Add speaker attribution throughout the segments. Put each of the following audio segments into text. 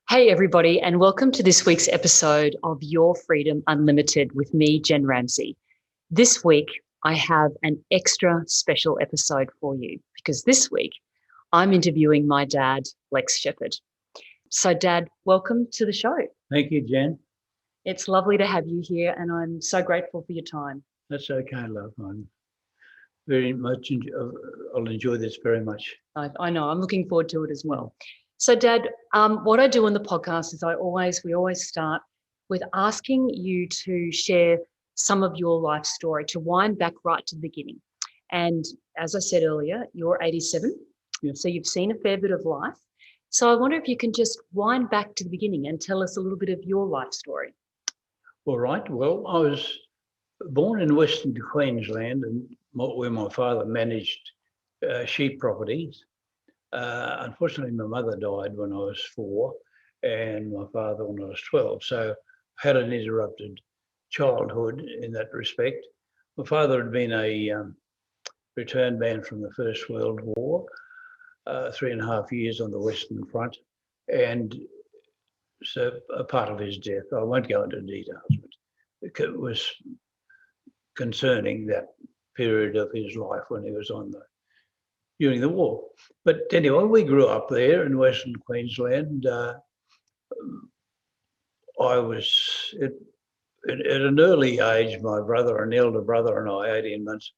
Speaker 1: Hey, everybody, and welcome to this week's episode of Your Freedom Unlimited with me, Jen Ramsey. This week, I have an extra special episode for you because this week I'm interviewing my dad, Lex Shepherd. So, Dad, welcome to the show.
Speaker 2: Thank you, Jen.
Speaker 1: It's lovely to have you here, and I'm so grateful for your time.
Speaker 2: That's okay, love. I'll enjoy this very much.
Speaker 1: I know, I'm looking forward to it as well. So, Dad, what I do on the podcast is we always start with asking you to share some of your life story, to wind back right to the beginning. And as I said earlier, you're 87, so you've seen a fair bit of life. So I wonder if you can just wind back to the beginning and tell us a little bit of your life story.
Speaker 2: All right. Well, I was born in Western Queensland, and where my father managed sheep properties. Unfortunately, my mother died when I was 4 and my father when I was 12. So I had an interrupted childhood in that respect. My father had been a return man from the First World War, 3.5 years on the Western Front. And so a part of his death, I won't go into details, but it was concerning that period of his life when he was during the war. But anyway, we grew up there in Western Queensland. I was at an early age, my brother, an elder brother and I, 18 months,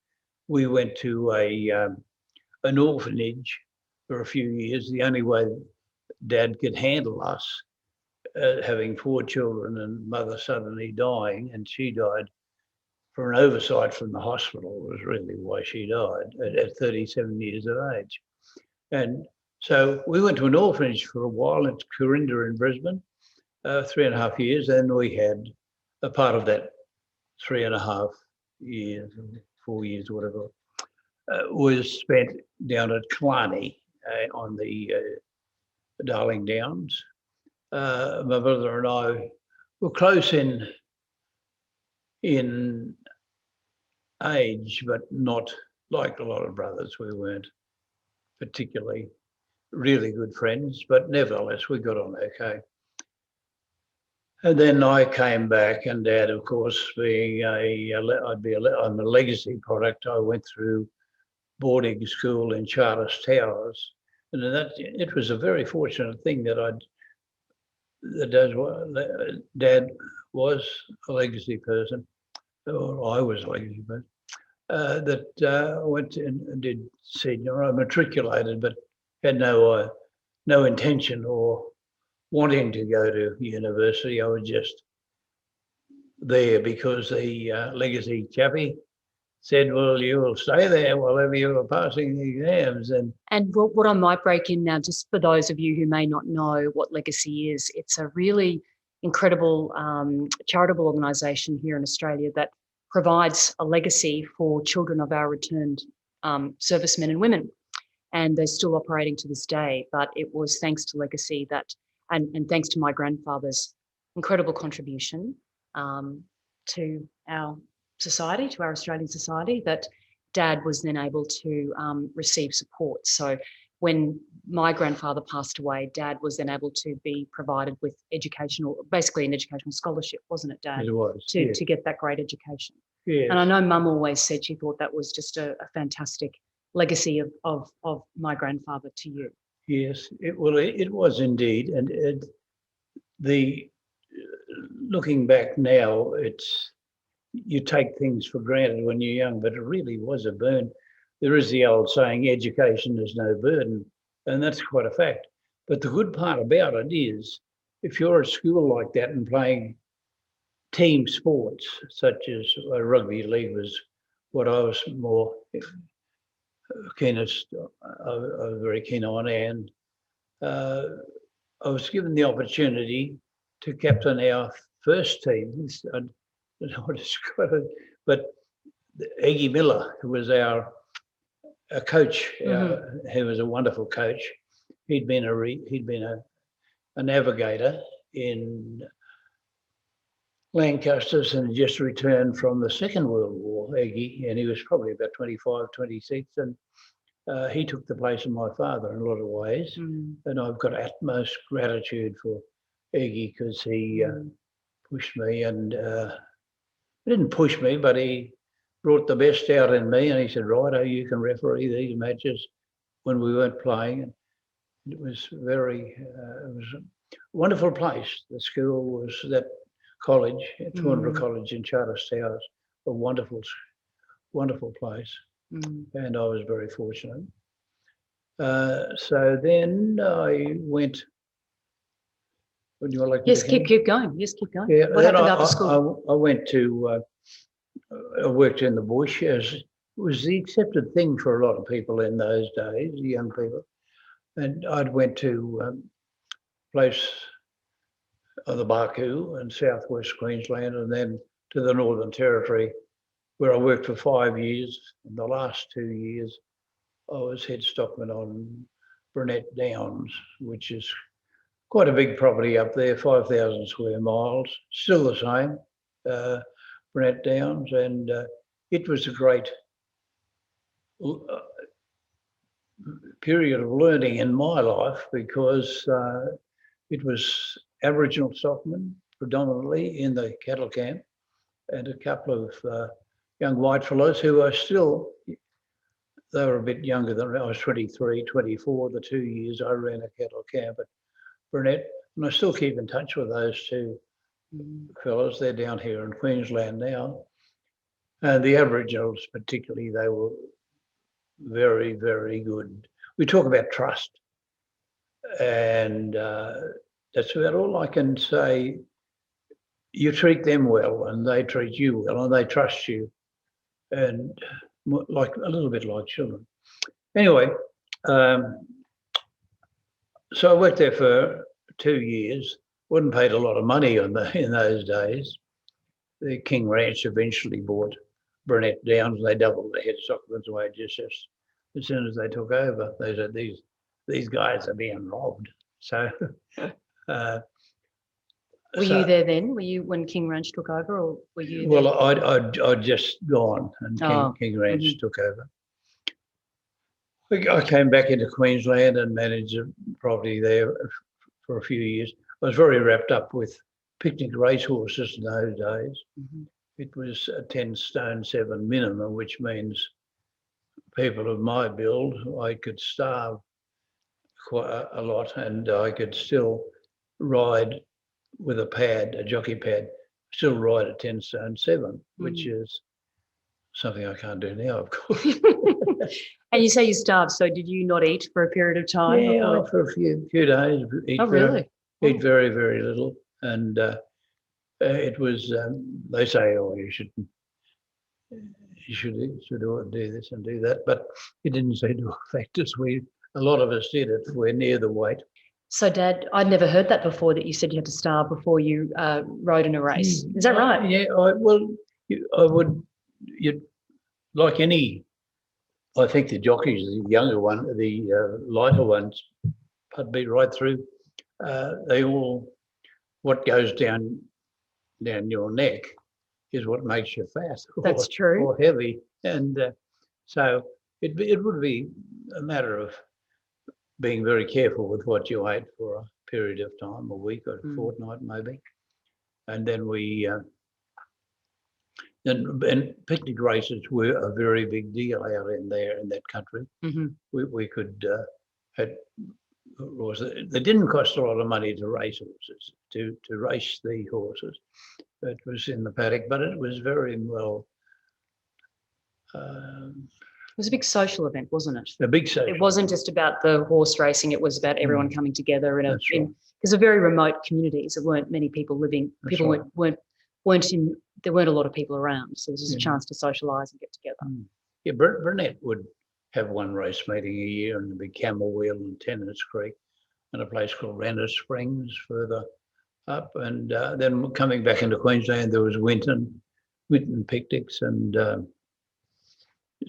Speaker 2: we went to an orphanage for a few years. The only way Dad could handle us, having 4 children and mother suddenly dying, and she died for an oversight from the hospital, was really why she died at 37 years of age. And so we went to an orphanage for a while at Corinda in Brisbane, 3.5 years, and we had a part of that 3.5 years, 4 years, whatever, was spent down at Killarney on the Darling Downs. My brother and I were close in age, but not like a lot of brothers. We weren't particularly really good friends, but nevertheless, we got on okay. And then I came back, and Dad, of course, being I'm a legacy product. I went through boarding school in Charters Towers, and it was a very fortunate thing that Dad was a legacy person, or I was a legacy person. I went and did senior. I matriculated, but had no intention or wanting to go to university. I was just there because the legacy chappie said, well, you will stay there while you are passing the exams.
Speaker 1: And what I might break in now, just for those of you who may not know what Legacy is, it's a really incredible charitable organisation here in Australia that provides a legacy for children of our returned servicemen and women. And they're still operating to this day. But it was thanks to Legacy and thanks to my grandfather's incredible contribution to our society, to our Australian society, that Dad was then able to receive support. So when my grandfather passed away, Dad was then able to be provided with basically an educational scholarship, wasn't it, Dad?
Speaker 2: It was.
Speaker 1: To get that great education.
Speaker 2: Yes.
Speaker 1: And I know Mum always said she thought that was just a fantastic legacy of my grandfather to you.
Speaker 2: Yes, it was indeed. And looking back now, you take things for granted when you're young, but it really was a boon. There is the old saying, education is no burden, and that's quite a fact. But the good part about it is, if you're at school like that and playing team sports, such as rugby league was what I was more keenest, I was very keen on, and I was given the opportunity to captain our first team. I don't know what to describe it, but Eggie Miller, who was our coach, he was a wonderful coach. He'd been a navigator in Lancasters and just returned from the Second World War, Eggie, and he was probably about 25, 26, and he took the place of my father in a lot of ways. And I've got utmost gratitude for Eggy, because he pushed me, and he didn't push me, but he brought the best out in me, and he said, "Righto, you can referee these matches," when we weren't playing. And it was it was a wonderful place. The school was that college, Toowoomba College in Charters Towers, a wonderful place, and I was very fortunate. So then I went. Would you like?
Speaker 1: Yes, keep going. Yes, keep going.
Speaker 2: Yeah,
Speaker 1: What happened after school?
Speaker 2: I went to. I worked in the bush, as it was the accepted thing for a lot of people in those days, young people. And I'd went to a place on the Barcoo in southwest Queensland, and then to the Northern Territory, where I worked for 5 years. In the last 2 years, I was head stockman on Burnett Downs, which is quite a big property up there, 5,000 square miles, still the same, Burnett Downs. And it was a great period of learning in my life, because it was Aboriginal stockmen predominantly in the cattle camp, and a couple of young white fellows who are still, they were a bit younger than I was, 23, 24, the 2 years I ran a cattle camp at Burnett, and I still keep in touch with those two fellows. They're down here in Queensland now. And the Aboriginals particularly, they were very, very good. We talk about trust, and that's about all I can say. You treat them well, and they treat you well, and they trust you, and like a little bit like children. Anyway, so I worked there for 2 years. Wasn't paid a lot of money in those days. The King Ranch eventually bought Burnett Downs. They doubled the head stockman's wages just as soon as they took over. They said, these guys are being robbed. So
Speaker 1: were you there then? Were you when King Ranch took over, or were you there?
Speaker 2: Well, I'd just gone, and King Ranch took over. I came back into Queensland and managed a property there for a few years. I was very wrapped up with picnic racehorses in those days. It was a 10 stone 7 minimum, which means people of my build, I could starve quite a lot, and I could still ride with a pad, a jockey pad, still ride a 10 stone 7, which is something I can't do now, of course.
Speaker 1: And you say you starved, so did you not eat for a period of time?
Speaker 2: Yeah, for a few days.
Speaker 1: Really?
Speaker 2: Eat very, very little. And it was, they say, oh, you should do this and do that. But it didn't seem to affect us. A lot of us did it. We're near the weight.
Speaker 1: So, Dad, I'd never heard that before, that you said you had to starve before you rode in a race. Is that right?
Speaker 2: Yeah, you'd like any, I think the jockeys, the younger one, the lighter ones, I'd be right through. They all, what goes down your neck is what makes you fat.
Speaker 1: That's true.
Speaker 2: Or heavy. And so it would be a matter of being very careful with what you ate for a period of time, a week or a fortnight maybe. And then and picnic races were a very big deal out in that country. We could they didn't cost a lot of money to race horses, to race the horses. It was in the paddock, but it was very well.
Speaker 1: It was a big social event, wasn't it?
Speaker 2: A big social.
Speaker 1: It wasn't just about the horse racing. It was about everyone coming together because of very remote communities. There weren't many people living. People weren't in. There weren't a lot of people around, so this was a chance to socialise and get together.
Speaker 2: Yeah, Burnett would have one race meeting a year in the big Camel Wheel in Tennants Creek, and a place called Renner Springs further up. And then coming back into Queensland, there was Winton picnics and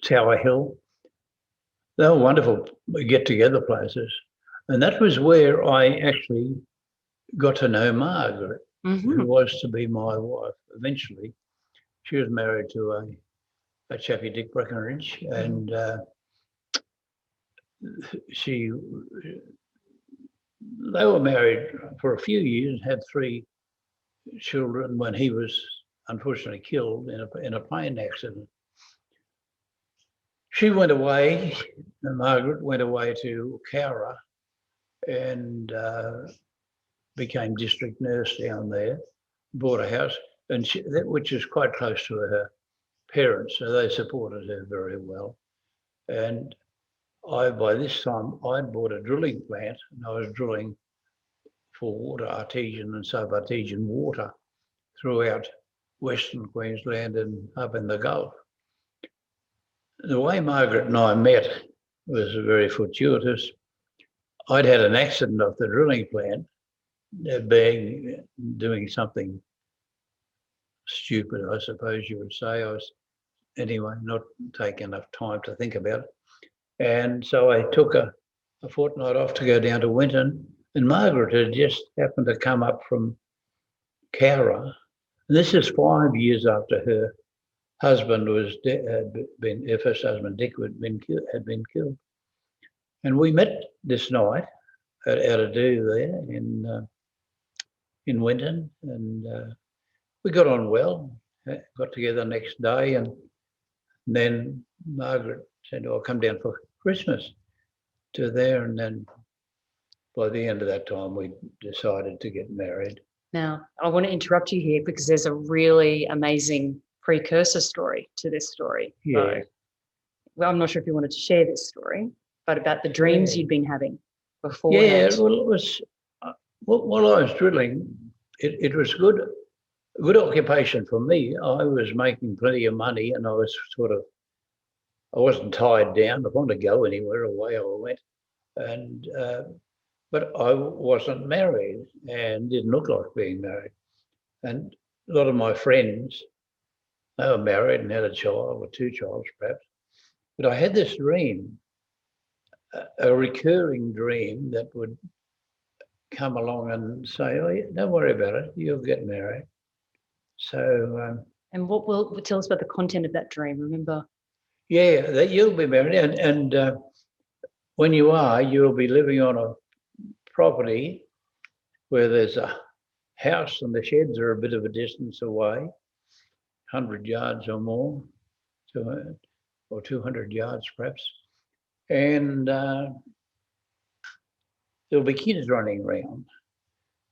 Speaker 2: Tower Hill. They were wonderful get-together places. And that was where I actually got to know Margaret, who was to be my wife eventually. She was married to a chappie, Dick Breckenridge, and she they were married for a few years, had 3 children when he was unfortunately killed in a plane accident. She went away, and Margaret went away to Cowra and became district nurse down there, bought a house, and which is quite close to her parents, so they supported her very well. And by this time, I'd bought a drilling plant, and I was drilling for water, artesian and sub-artesian water throughout Western Queensland and up in the Gulf. The way Margaret and I met was very fortuitous. I'd had an accident off the drilling plant, doing something stupid, I suppose you would say. I was, anyway, not taking enough time to think about it. And so I took a fortnight off to go down to Winton, and Margaret had just happened to come up from Cowra. And this is 5 years after her husband her first husband Dick had been killed. And we met this night at a do there in Winton, and we got on well. Got together the next day, and then Margaret said, "I'll come down for Christmas to there," and then by the end of that time, we decided to get married.
Speaker 1: Now, I want to interrupt you here because there's a really amazing precursor story to this story.
Speaker 2: Yeah.
Speaker 1: So, well, I'm not sure if you wanted to share this story, but about the dreams you'd been having before.
Speaker 2: Yeah, well, it was while I was drilling, it was good occupation for me. I was making plenty of money, and I was I wasn't tied down. If I wanted to go anywhere, away I went, and but I wasn't married and didn't look like being married. And a lot of my friends, they were married and had a child or 2 children perhaps. But I had this dream, a recurring dream that would come along and say, "Oh, yeah, don't worry about it, you'll get married." So.
Speaker 1: And what will tell us about the content of that dream? Remember?
Speaker 2: Yeah, that you'll be married, and when you are, you'll be living on a property where there's a house and the sheds are a bit of a distance away, 100 yards or more, or 200 yards perhaps, and there'll be kids running around.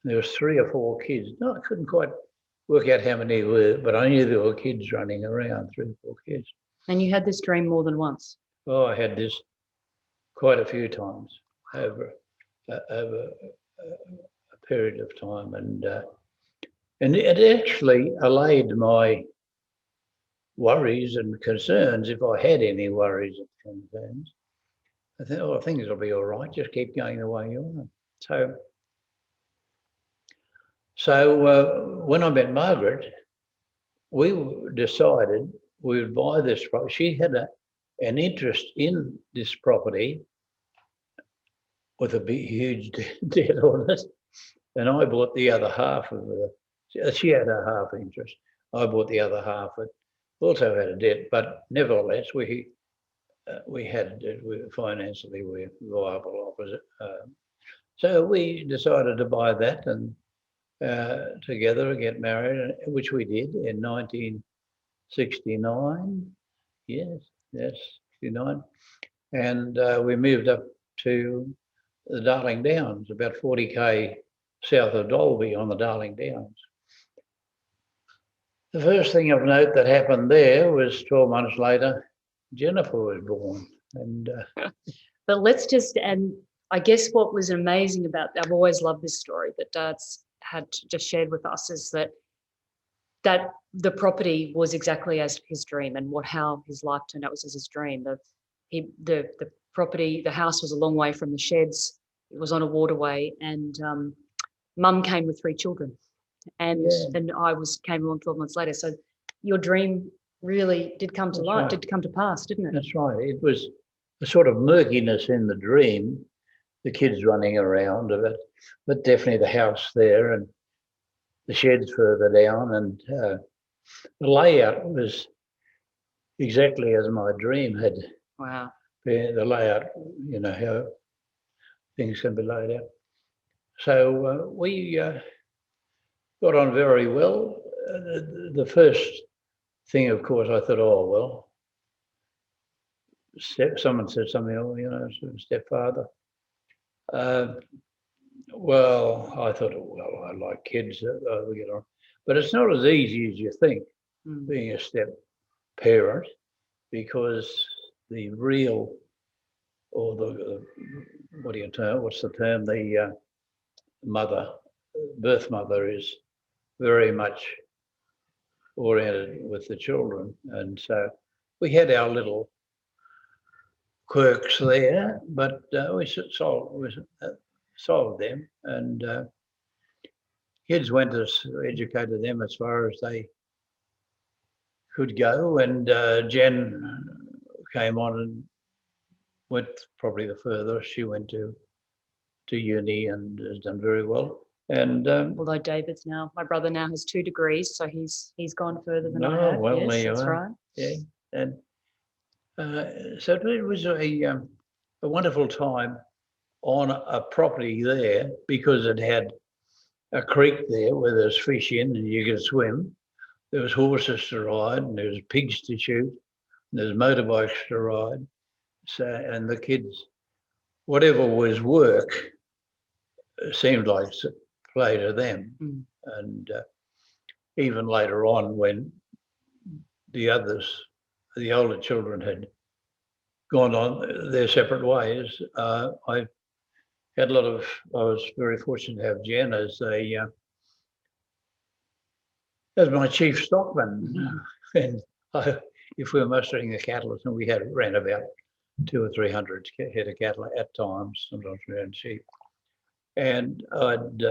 Speaker 2: There was 3 or 4 kids. No, I couldn't quite work out how many were, but I knew there were kids running around, 3 or 4 kids.
Speaker 1: And you had this dream more than once?
Speaker 2: Oh, I had this quite a few times over a period of time, and it actually allayed my worries and concerns, if I had any worries and concerns. I thought, "Oh, things will be all right. Just keep going the way you are." So when I met Margaret, we decided we would buy this property. She had an interest in this property with a big, huge debt on it, and I bought the other half of she had a half interest. I bought the other half. It also had a debt, but nevertheless, we financially we're viable opposite. So we decided to buy that and together and get married, which we did in 1969. Yes, 69. And we moved up to the Darling Downs, about 40k south of Dalby on the Darling Downs. The first thing of note that happened there was 12 months later, Jennifer was born. And
Speaker 1: but let's just, and I guess what was amazing about, I've always loved this story that Dad's had just shared with us, is that the property was exactly as his dream, and how his life turned out was as his dream. The property, the house was a long way from the sheds. It was on a waterway, and Mum came with 3 children, and then came along 12 months later. So your dream really did come to life, did come to pass, didn't it?
Speaker 2: That's right. It was a sort of murkiness in the dream, the kids running around, but definitely the house there and the sheds further down, and the layout was exactly as my dream had.
Speaker 1: Wow.
Speaker 2: The layout, how things can be laid out. So we got on very well. The first thing, of course, I thought, oh, well, someone said something, oh, you know, stepfather. Well, I thought, well, I like kids, we get on. But it's not as easy as you think, being a step parent, because the real, or the, what do you term, what's the term, the mother, birth mother is very much oriented with the children. And so we had our little quirks there, but we solved them, and kids went as educated them as far as they could go. And Jen came on and went probably the furthest. She went to uni and has done very well. And
Speaker 1: although David's now, my brother now has 2 degrees, so he's gone further than I have.
Speaker 2: Well,
Speaker 1: yes, that's right.
Speaker 2: Yeah, and so it was a wonderful time on a property there, because it had a creek there where there's fish in and you could swim. There was horses to ride, and there was pigs to shoot, and there's motorbikes to ride. So, and the kids, whatever was work, seemed like play to them. And even later on, when the older children had gone on their separate ways, I was very fortunate to have Jen as my chief stockman. And if we were mustering the cattle, and we ran about 200 or 300 head of cattle at times, sometimes around sheep. And I'd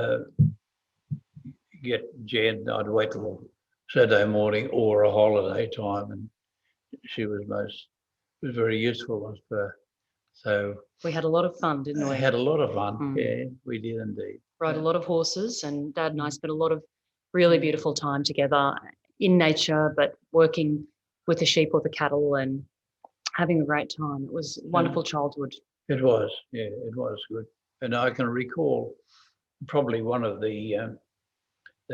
Speaker 2: get Jen, I'd wait till Saturday morning or a holiday time, and she was very useful. So
Speaker 1: we had a lot of fun, didn't we?
Speaker 2: Had a lot of fun. Yeah, we did indeed.
Speaker 1: Rode a lot of horses, and Dad and I spent a lot of really beautiful time together in nature, but working with the sheep or the cattle and having a great time. It was a wonderful childhood. It
Speaker 2: was, yeah, it was good. And I can recall probably one of the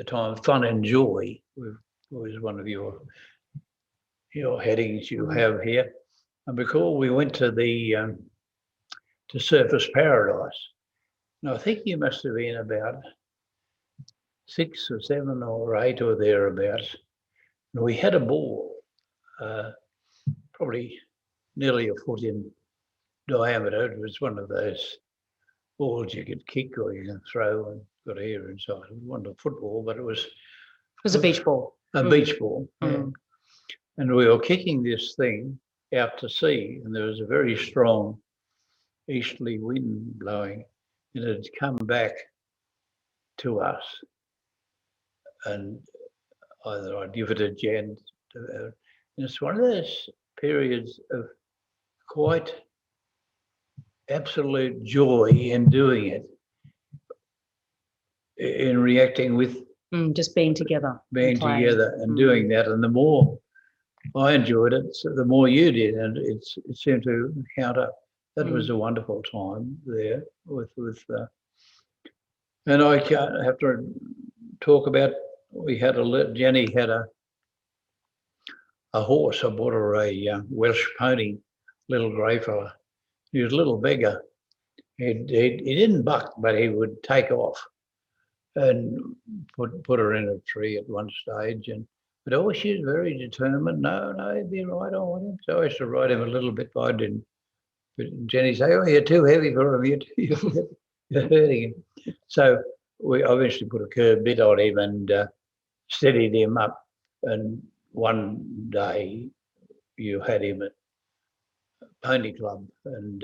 Speaker 2: time, fun and joy was one of your headings you have here. And recall we went to the to Surfers Paradise. Now I think you must have been about 6 or 7 or 8 or thereabouts. And we had a ball, probably nearly a foot in diameter. It was one of those balls you could kick or you can throw and got air inside. It wasn't a football, but it was
Speaker 1: a beach ball.
Speaker 2: A beach ball. Yeah. And we were kicking this thing out to sea, and there was a very strong easterly wind blowing, and it had come back to us. And either I'd give it a Jen. And it's one of those periods of quite absolute joy in doing it, in reacting with
Speaker 1: just being together,
Speaker 2: and doing that. And the more I enjoyed it, so the more you did, and it seemed to count up. That was a wonderful time there with and I have to talk about, Jenny had a horse. I bought her a Welsh pony, little grey fella. He was a little beggar. He didn't buck, but he would take off and put her in a tree at one stage. But always she was very determined. No, he'd be right on with him. So I used to ride him a little bit, but I didn't. But Jenny say, "Oh, you're too heavy for him. You're hurting him." So I eventually put a curb bit on him and steadied him up. And one day you had him at Pony Club, and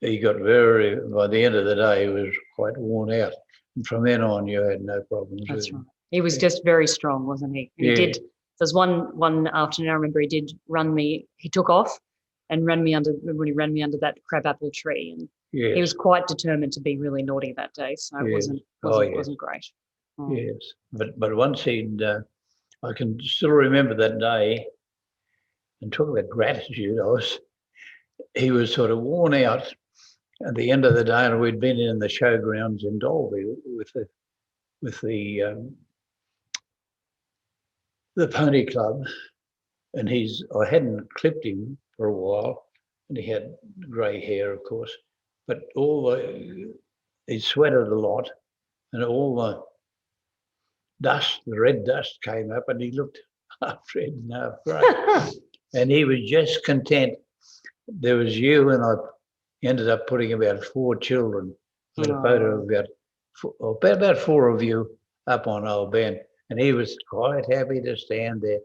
Speaker 2: he got by the end of the day, he was quite worn out. And from then on, you had no problems with him.
Speaker 1: Right. He was just very strong, wasn't he? He did. There's one afternoon I remember he did run me. He took off and ran me under that crabapple tree, and he was quite determined to be really naughty that day. So it wasn't great.
Speaker 2: Yes, but once I can still remember that day. And talk about gratitude, he was sort of worn out, at the end of the day, and we'd been in the showgrounds in Dalby with the pony club, and I hadn't clipped him for a while, and he had grey hair, of course, but he sweated a lot, and all the dust, the red dust came up, and he looked half red and half grey. And he was just content. There was you, and I ended up putting about 4 children. I had a photo of about 4 of you up on Old Ben, and he was quite happy to stand there.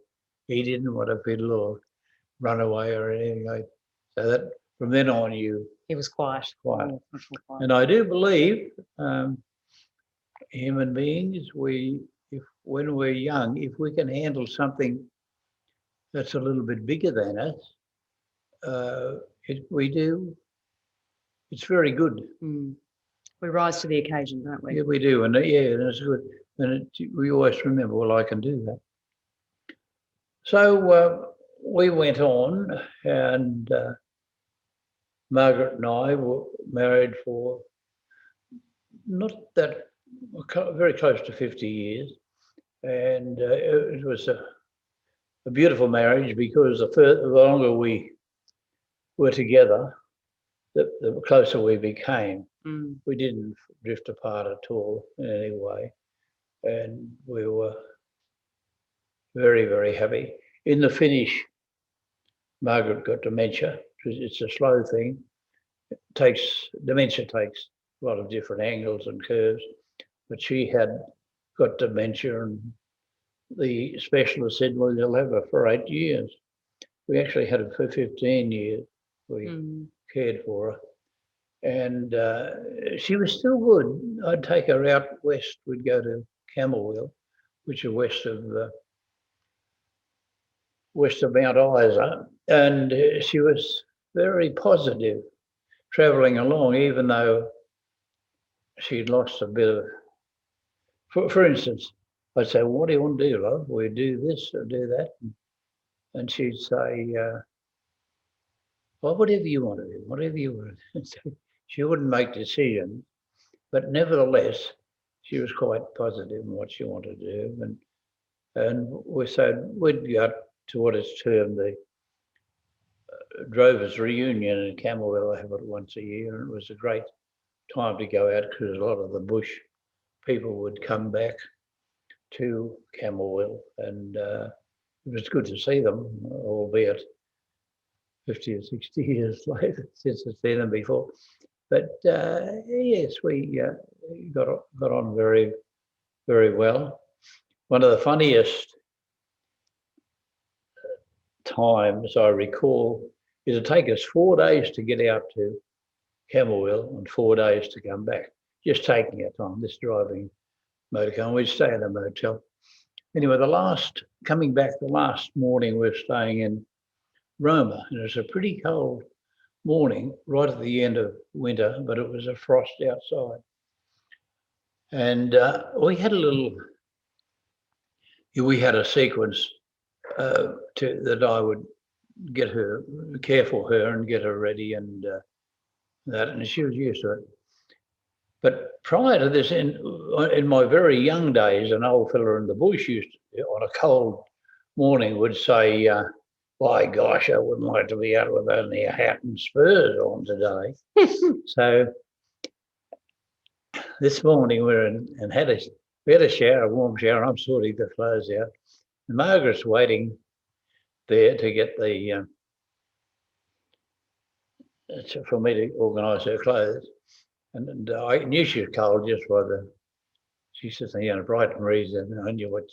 Speaker 2: He didn't want to fiddle or run away or anything like that. So that from then on,
Speaker 1: He was quiet.
Speaker 2: quiet.
Speaker 1: Oh, much more quiet.
Speaker 2: And I do believe human beings, when we're young, if we can handle something that's a little bit bigger than us, it's very good.
Speaker 1: Mm. We rise to the occasion, don't we?
Speaker 2: Yeah, we do. And it's good. And we always remember, well, I can do that. So we went on, and Margaret and I were married for very close to 50 years. And it was a beautiful marriage, because the longer we were together, the closer we became.
Speaker 1: Mm.
Speaker 2: We didn't drift apart at all in any way. And we were very, very happy. In the finish, Margaret got dementia. It's a slow thing. Dementia takes a lot of different angles and curves, but she had got dementia, and the specialist said, well, you'll have her for 8 years. We actually had her for 15 years. We cared for her. And she was still good. I'd take her out west. We'd go to Camberwell, which is west of Mount Isa. And she was very positive travelling along, even though she'd lost a bit of... For instance, I'd say, what do you want to do, love? We do this or do that. And she'd say, well, whatever you want to do, whatever you want to do. So she wouldn't make decisions, but nevertheless, she was quite positive in what she wanted to do. And we said we'd go to what is termed the Drovers Reunion in Camberwell. I have it once a year, and it was a great time to go out, because a lot of the bush people would come back to Camberwell, and it was good to see them, albeit 50 or 60 years later since I've seen them before. But yes, we got on very, very well. One of the funniest times I recall is it take us 4 days to get out to Camberwell and 4 days to come back, just taking our time, this driving motorcar. And we'd stay in a motel. Anyway, coming back the last morning, we were staying in Roma, and it was a pretty cold morning, right at the end of winter, but it was a frost outside. And we had a sequence that I would care for her and get her ready, and that, and she was used to it. But prior to this, in my very young days, an old fella in the bush used to, on a cold morning, would say, by gosh, I wouldn't like to be out with only a hat and spurs on today. So this morning we had a shower, a warm shower. I'm sorting the clothes out, and Margaret's waiting there to get for me to organise her clothes. And I knew she was cold just by she says, you know, bright and breeze, and I knew what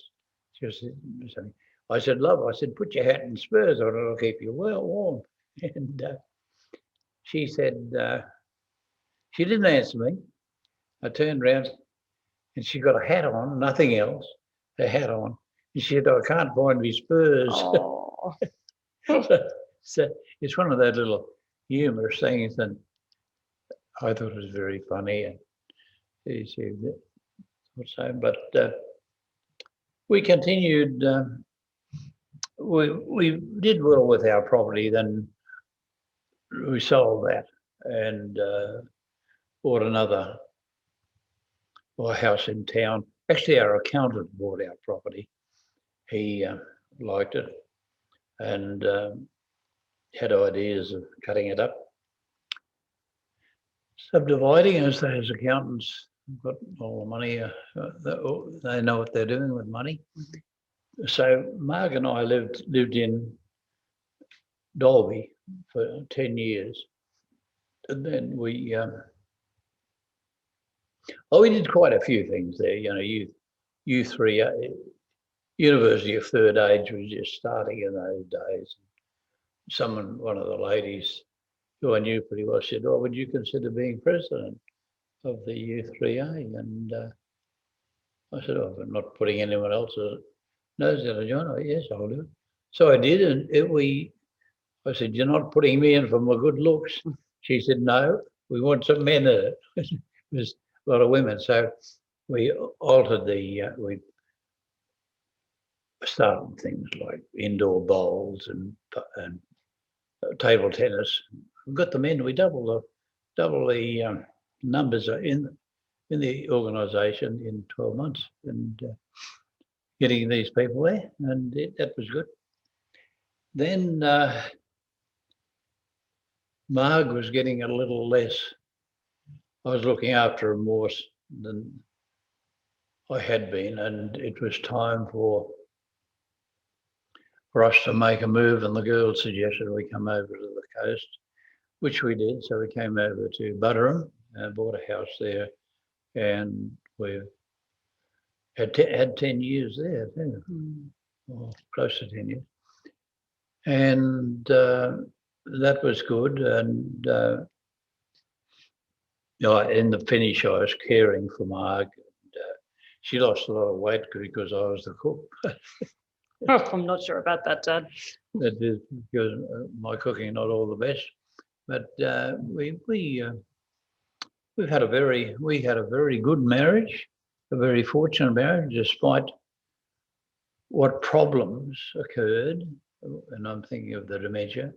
Speaker 2: she was saying. I said, love, put your hat and spurs on, it'll keep you well warm. And she said, she didn't answer me. I turned around, and she got a hat on, nothing else, a hat on. And she said, I can't find my spurs.
Speaker 1: Oh.
Speaker 2: So it's one of those little humorous things, and I thought it was very funny. And she said, but we continued. We did well with our property. Then we sold that, and bought another house in town. Actually, our accountant bought our property. He liked it and had ideas of cutting it up, subdividing, as those accountants got all the money. They know what they're doing with money. Mm-hmm. So Mark and I lived in Dalby for 10 years. And then we did quite a few things there. You know, U3, University of Third Age was just starting in those days. One of the ladies who I knew pretty well said, "Oh, would you consider being president of the U3A?" And I said, "Oh, I'm not putting anyone else's nose down, John." "Oh, yes, I'll do it." So I did, and I said, "You're not putting me in for my good looks." She said, "No, we want some men in it." There's a lot of women. So we altered we started things like indoor bowls and table tennis. We got them in. We double the numbers in the organisation in 12 months, and getting these people there, and that was good. Then Marg was getting a little less. I was looking after her more than I had been, and it was time for us to make a move, and the girls suggested we come over to the coast, which we did. So we came over to Butterham and bought a house there, and we've had 10 years there too, or close to 10 years. And that was good. And in the finish, I was caring for Marg. She lost a lot of weight because I was the cook.
Speaker 1: Oh, I'm not sure about that, Dad.
Speaker 2: That is because my cooking not all the best, but we had a very good marriage, a very fortunate marriage, despite what problems occurred. And I'm thinking of the dementia.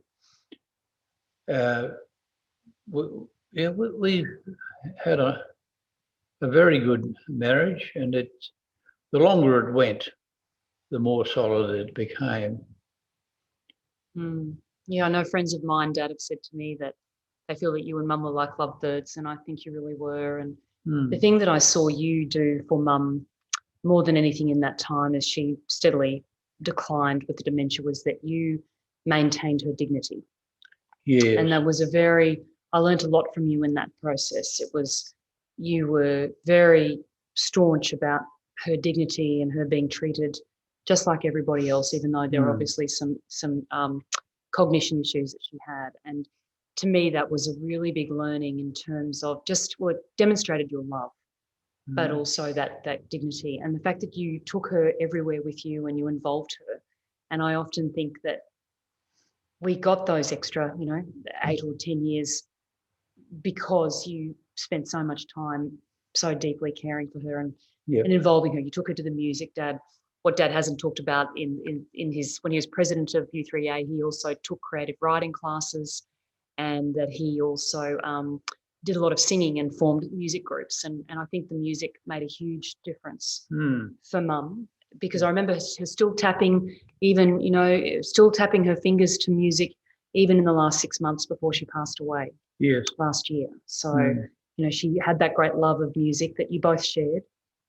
Speaker 2: We had a very good marriage, and the longer it went, the more solid it became.
Speaker 1: Yeah, I know friends of mine, Dad, have said to me that they feel that you and Mum were like lovebirds, and I think you really were. And the thing that I saw you do for Mum more than anything in that time, as she steadily declined with the dementia, was that you maintained her dignity.
Speaker 2: Yeah.
Speaker 1: And that was I learned a lot from you in that process. You were very staunch about her dignity and her being treated just like everybody else, even though there were obviously some cognition issues that she had. And to me, that was a really big learning in terms of it demonstrated your love, but also that dignity, and the fact that you took her everywhere with you and you involved her. And I often think that we got those extra, 8 or 10 years because you spent so much time so deeply caring for her and involving her. You took her to the music, Dad. What Dad hasn't talked about when he was president of U3A, he also took creative writing classes, and that he also did a lot of singing and formed music groups. And I think the music made a huge difference for Mum, because I remember her still tapping, still tapping her fingers to music, even in the last 6 months before she passed away.
Speaker 2: Yes.
Speaker 1: Last year. So, she had that great love of music that you both shared.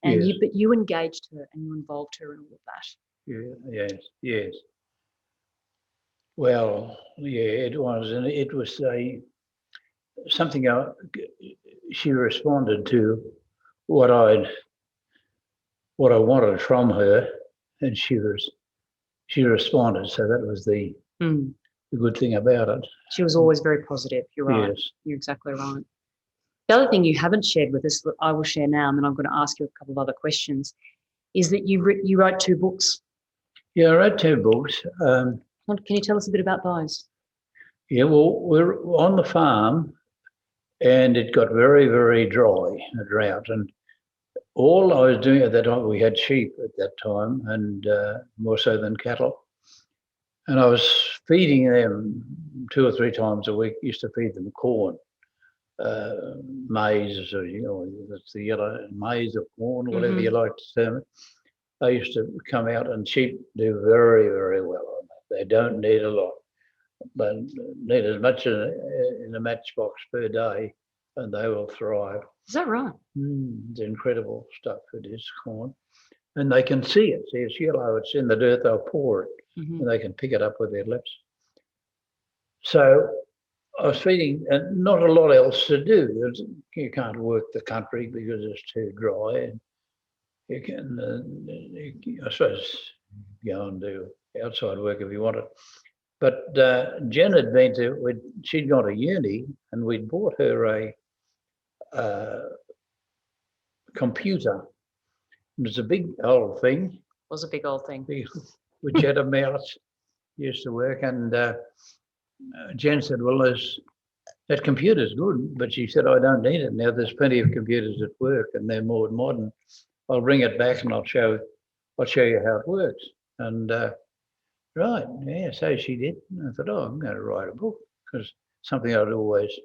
Speaker 1: And you engaged her and you involved her in all of that.
Speaker 2: Yes. Well, it was, and it was something she responded to what I wanted from her, and she responded. So that was the good thing about it.
Speaker 1: She was always very positive. You're right.
Speaker 2: Yes.
Speaker 1: You're exactly right. The other thing you haven't shared with us, that I will share now, and then I'm going to ask you a couple of other questions, is that you wrote 2 books.
Speaker 2: Yeah, I wrote 2 books.
Speaker 1: Can you tell us a bit about those?
Speaker 2: Yeah, well, we're on the farm, and it got very, very dry, a drought. And all I was doing at that time, we had sheep at that time, and more so than cattle. And I was feeding them 2 or 3 times a week, used to feed them corn. maize, or, that's the yellow maize or corn, whatever you like to term it. They used to come out, and sheep do very, very well on that. They don't need a lot. They need as much in a matchbox per day, and they will thrive.
Speaker 1: Is that right?
Speaker 2: It's incredible stuff. It is corn. And they can see it. See, it's yellow. It's in the dirt. They'll pour it, and they can pick it up with their lips. So I was feeding, and not a lot else to do. You can't work the country because it's too dry. And you can, I suppose, go and do outside work if you want it. But Jen had she'd gone to uni, and we'd bought her a computer. It was a big old thing.
Speaker 1: It was a big old thing.
Speaker 2: Which had a mouse, used to work. And Jen said, well, that computer's good, but she said, I don't need it now. There's plenty of computers at work, and they're more modern. I'll bring it back, and I'll show you how it works. And right, yeah, so she did. And I thought, I'm going to write a book, because something I'd always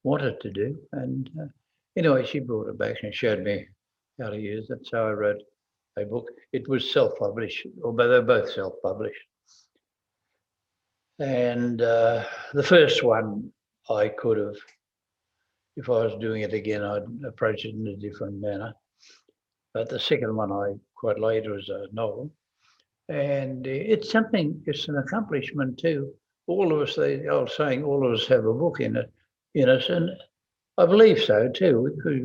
Speaker 2: wanted to do. And anyway, she brought it back and showed me how to use it. So I wrote a book. It was self-published, although they're both self-published. And the first one I could have, if I was doing it again, I'd approach it in a different manner. But the second one I quite later was a novel. And it's an accomplishment too. All of us, the old saying, all of us have a book in us. And I believe so too, because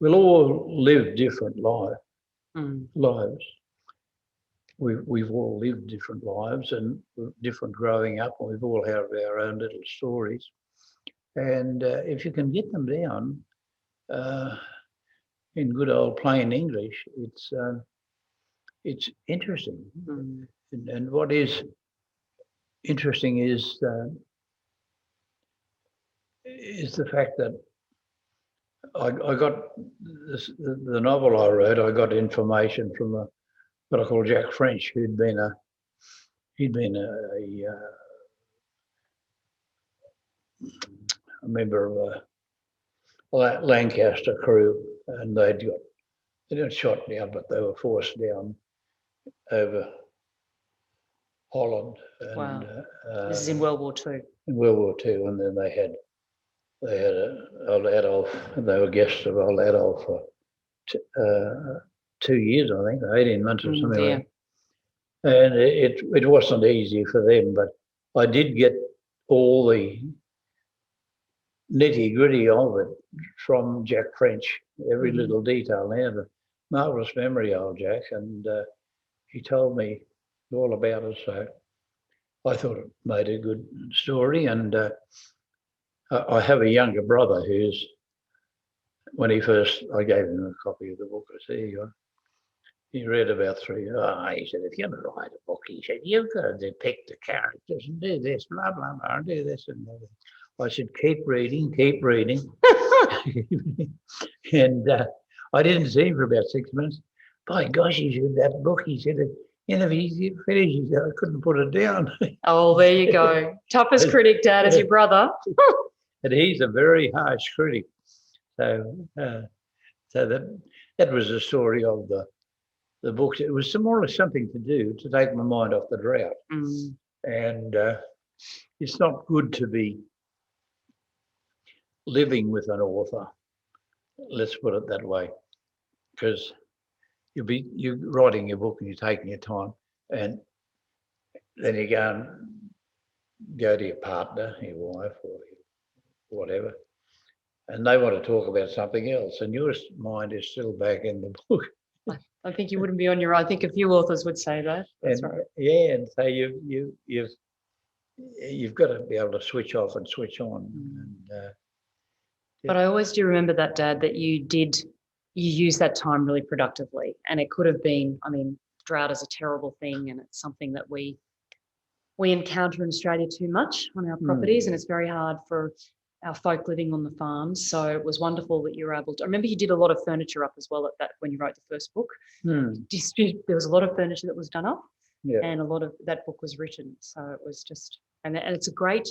Speaker 2: we'll all live different lives. We've all lived different lives and different growing up, and we've all had our own little stories. And if you can get them down in good old plain English, it's interesting. And what is interesting is the fact that I got the novel I wrote. I got information from what I call Jack French, who'd been a member of a Lancaster crew, and they got shot down, but they were forced down over Holland. And,
Speaker 1: wow! This is in World War II.
Speaker 2: In World War II, and then they had old Adolf, and they were guests of old Adolf for 2 years, I think, 18 months or something like that. And it wasn't easy for them, but I did get all the nitty-gritty of it from Jack French, every little detail. He had a marvellous memory, old Jack, and he told me all about it, so I thought it made a good story. And I have a younger brother who's, when I gave him a copy of the book. I said, here you go. He read about 3. He said, if you're going to write a book, he said, you've got to depict the characters and do this, blah, blah, blah, do this and that. I said, keep reading. And I didn't see him for about 6 months. By gosh, he said, that book, he said, if he finished, I couldn't put it down.
Speaker 1: Oh, there you go. Toughest critic, Dad, is your brother.
Speaker 2: And he's a very harsh critic. So that was the story of the books. It was more or less something to do to take my mind off the drought. And it's not good to be living with an author, let's put it that way, because you're writing your book and you're taking your time, and then you go to your partner, your wife, or whatever, and they want to talk about something else, and your mind is still back in the book.
Speaker 1: I think you wouldn't be on your own. I think a few authors would say that. That's right.
Speaker 2: Yeah, and so you've got to be able to switch off and switch on. And,
Speaker 1: but I always do remember that, Dad, that you use that time really productively, and it could have been. I mean, drought is a terrible thing, and it's something that we encounter in Australia too much on our properties, and it's very hard for our folk living on the farms. So it was wonderful that you were able to. I remember you did a lot of furniture up as well at that when you wrote the first book. There was a lot of furniture that was done up, and a lot of that book was written. So it was just, and it's a great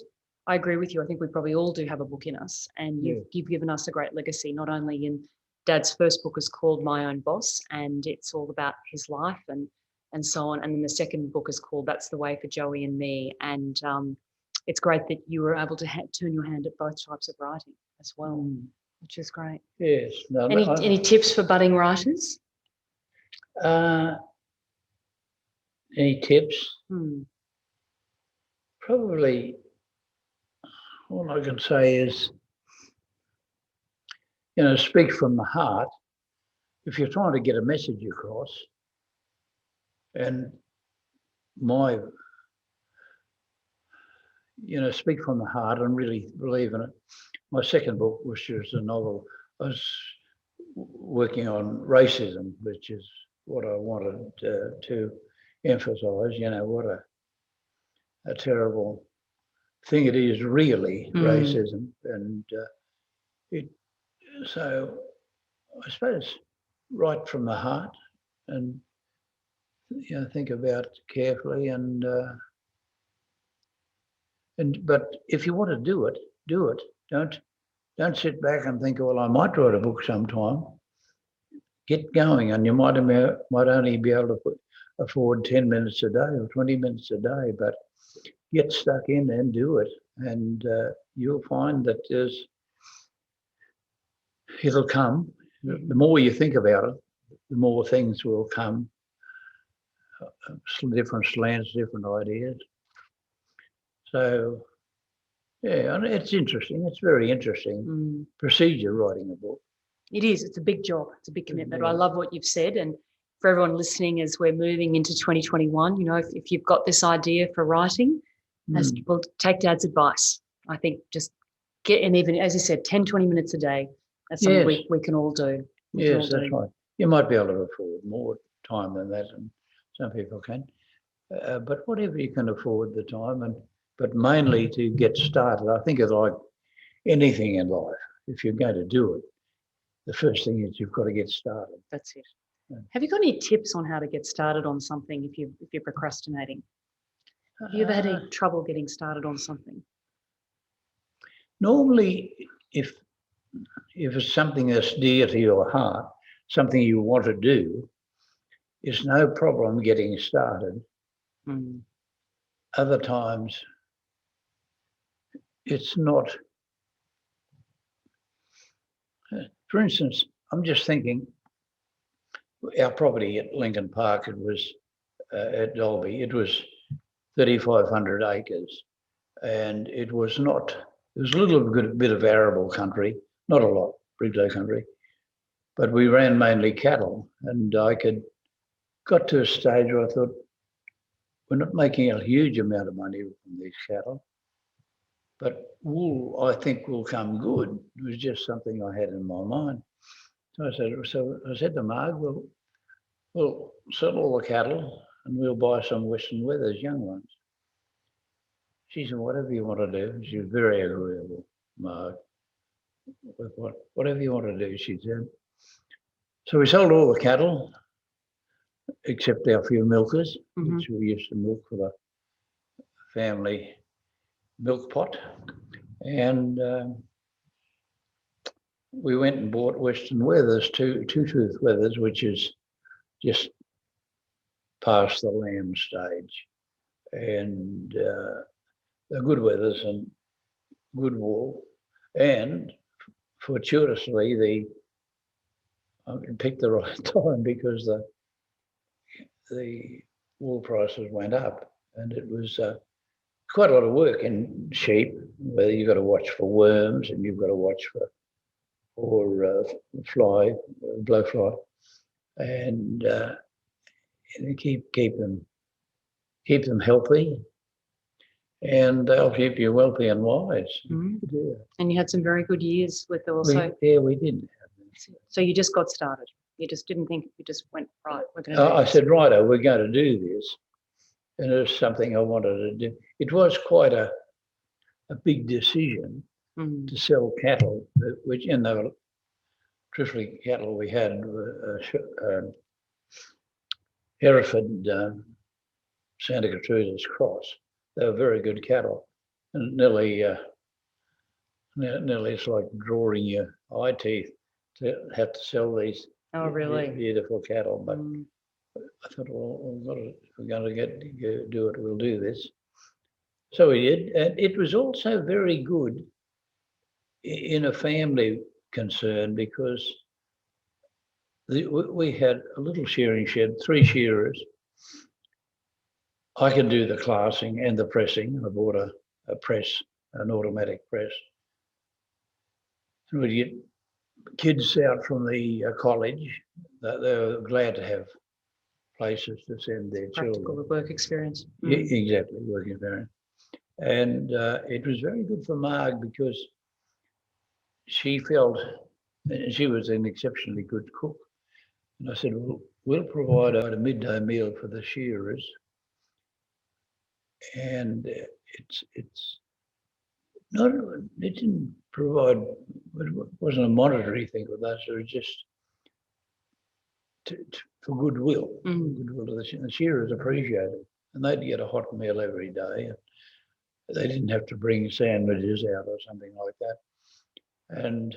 Speaker 1: I agree with you. I think we probably all do have a book in us, and you've given us a great legacy. Not only in Dad's first book is called My Own Boss, and it's all about his life and so on. And then the second book is called That's the Way for Joey and Me. And it's great that you were able to turn your hand at both types of writing as well, which is great.
Speaker 2: Yes. No,
Speaker 1: any tips for budding writers?
Speaker 2: Any tips? Probably all I can say is, speak from the heart. If you're trying to get a message across, and speak from the heart and really believe in it. My second book, which is a novel, I was working on racism, which is what I wanted to emphasise. What a terrible thing it is, really, racism, and so I suppose write from the heart and think about it carefully, but if you want to do it, do it. Don't sit back and think, well, I might write a book sometime. Get going, and you might only be able to afford 10 minutes a day or 20 minutes a day, but get stuck in and do it, and you'll find that it'll come. The more you think about it, the more things will come, different slants, different ideas. So, yeah, and it's interesting. It's very interesting procedure, writing a book.
Speaker 1: It is. It's a big job. It's a big commitment. I love what you've said. And for everyone listening, as we're moving into 2021, if you've got this idea for writing, well, take Dad's advice. I think just get, and even, as you said, 10, 20 minutes a day. That's something we can all do.
Speaker 2: Yes, that's right. You might be able to afford more time than that, and some people can. But whatever you can afford the time, but mainly to get started. I think it's like anything in life. If you're going to do it, the first thing is you've got to get started.
Speaker 1: That's it. Yeah. Have you got any tips on how to get started on something if you're procrastinating? Have you ever had any trouble getting started on something?
Speaker 2: Normally, if it's something that's dear to your heart, something you want to do, it's no problem getting started. Other times, it's not. For instance, I'm just thinking, our property at Lincoln Park, it was at Dalby, it was 3,500 acres, and it was a little bit of arable country, not a lot, brigalow country, but we ran mainly cattle, and got to a stage where I thought, we're not making a huge amount of money from these cattle, but wool, I think, will come good. It was just something I had in my mind. So I said to Marg, we'll sell all the cattle and we'll buy some Western Weathers, young ones. She said, whatever you want to do. She was very agreeable, Marg. Whatever you want to do, she said. So we sold all the cattle, except our few milkers, which we used to milk for the family milk pot. And we went and bought Western Weathers, two-tooth Weathers, which is just past the lamb stage. And they're good Weathers and good wool. And fortuitously, I picked the right time because the wool prices went up, and it was quite a lot of work in sheep, whether you've got to watch for worms and you've got to watch for blowfly, and keep them healthy, and they'll keep you wealthy and wise.
Speaker 1: Yeah. And you had some very good years with also.
Speaker 2: We did.
Speaker 1: So you just got started. You just didn't think, you just went, right, we're going
Speaker 2: to do this. I said, righto, we're going to do this. And it was something I wanted to do. It was quite a big decision to sell cattle, which in the truthfully cattle we had Hereford Santa Gertrudis cross. They were very good cattle. and nearly it's like drawing your eye teeth to have to sell these
Speaker 1: Oh, really?
Speaker 2: beautiful cattle. But I thought, well, if we're going to do it, we'll do this. So we did, and it was also very good in a family concern because we had a little shearing shed, 3 shearers. I could do the classing and the pressing. I bought a press, an automatic press. And we'd get kids out from the college. They were glad to have places to send their
Speaker 1: Practical
Speaker 2: children.
Speaker 1: work experience.
Speaker 2: Yeah, exactly, work experience. And it was very good for Marg because she felt, and she was an exceptionally good cook. And I said, well, we'll provide a midday meal for the shearers. And it's not, it didn't provide, it wasn't a monetary thing with us, it was just for goodwill. Goodwill to the shearers appreciated. And they'd get a hot meal every day. They didn't have to bring sandwiches out or something like that. And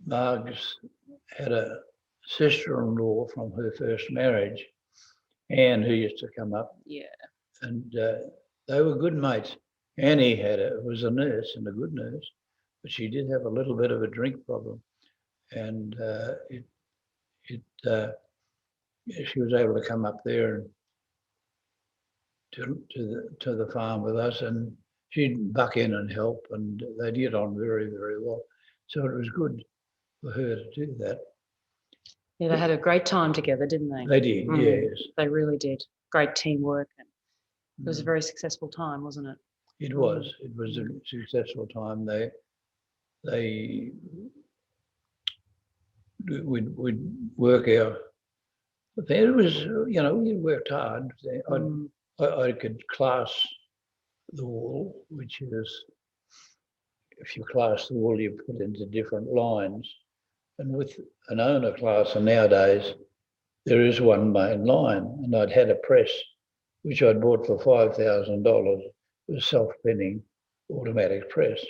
Speaker 2: Marg's had a sister-in-law from her first marriage, Anne, who used to come up.
Speaker 1: Yeah.
Speaker 2: And they were good mates. Annie was a nurse and a good nurse, but she did have a little bit of a drink problem. And she was able to come up there and to the farm with us, and she'd buck in and help, and they'd get on very, very well. So it was good for her to do that.
Speaker 1: Yeah, they had a great time together, didn't they?
Speaker 2: They did, yes.
Speaker 1: They really did. Great teamwork. And it was a very successful time, wasn't it?
Speaker 2: It was. It was a successful time. We'd work our. It was, we worked hard. I could class the wool, which is, if you class the wool, you put it into different lines. And with an owner classer nowadays, there is one main line. And I'd had a press, which I'd bought for $5,000. It was self-pinning automatic press.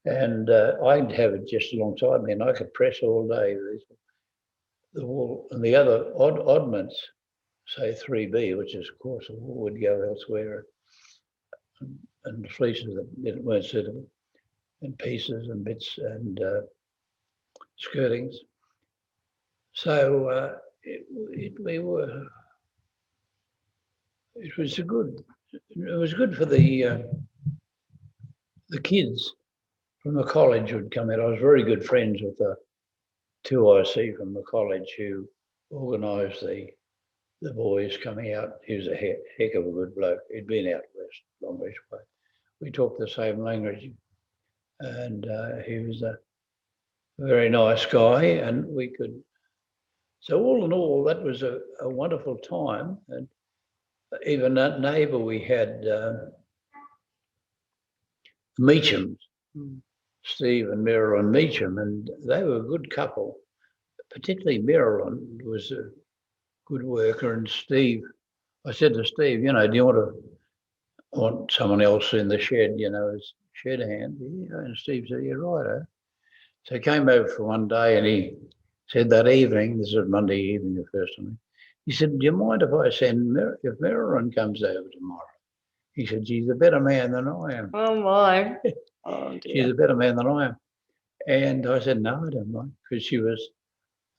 Speaker 2: And I'd have it just alongside me, and I could press all day. The wool and the other oddments, say 3B, which is, of course, the wool would go elsewhere, and fleeces that weren't suitable, and pieces and bits and skirtings. So it was good for the kids from the college who'd come in. I was very good friends with the 2IC from the college who organised the boys coming out. He was a heck of a good bloke. He'd been out west, Long Beach way. We talked the same language, and he was a very nice guy, and we could. So all in all, that was a wonderful time. And even that neighbour we had, Meacham, Steve and Marilyn Meacham, and they were a good couple. Particularly Marilyn was a good worker, and Steve, I said to Steve, do you want someone else in the shed, as shed hand? Yeah, and Steve said, yeah, right. So he came over for one day, and he said that evening, this was Monday evening the first time, he said, do you mind if I if Marilyn comes over tomorrow? He said, she's a better man than I am.
Speaker 1: Oh, my. Oh, dear.
Speaker 2: She's a better man than I am. And I said, no, I don't mind, because she was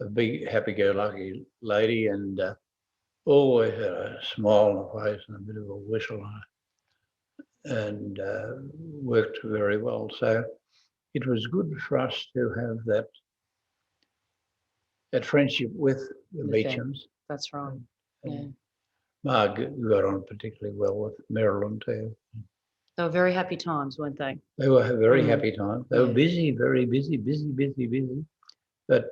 Speaker 2: a big, happy-go-lucky lady, and always had a smile on her face and a bit of a whistle on her, and worked very well. So it was good for us to have that friendship with the Meachams.
Speaker 1: That's right. Yeah.
Speaker 2: Marg got on particularly well with Marilyn too.
Speaker 1: They were very happy times, weren't they?
Speaker 2: They were very happy times. They were busy, very busy, but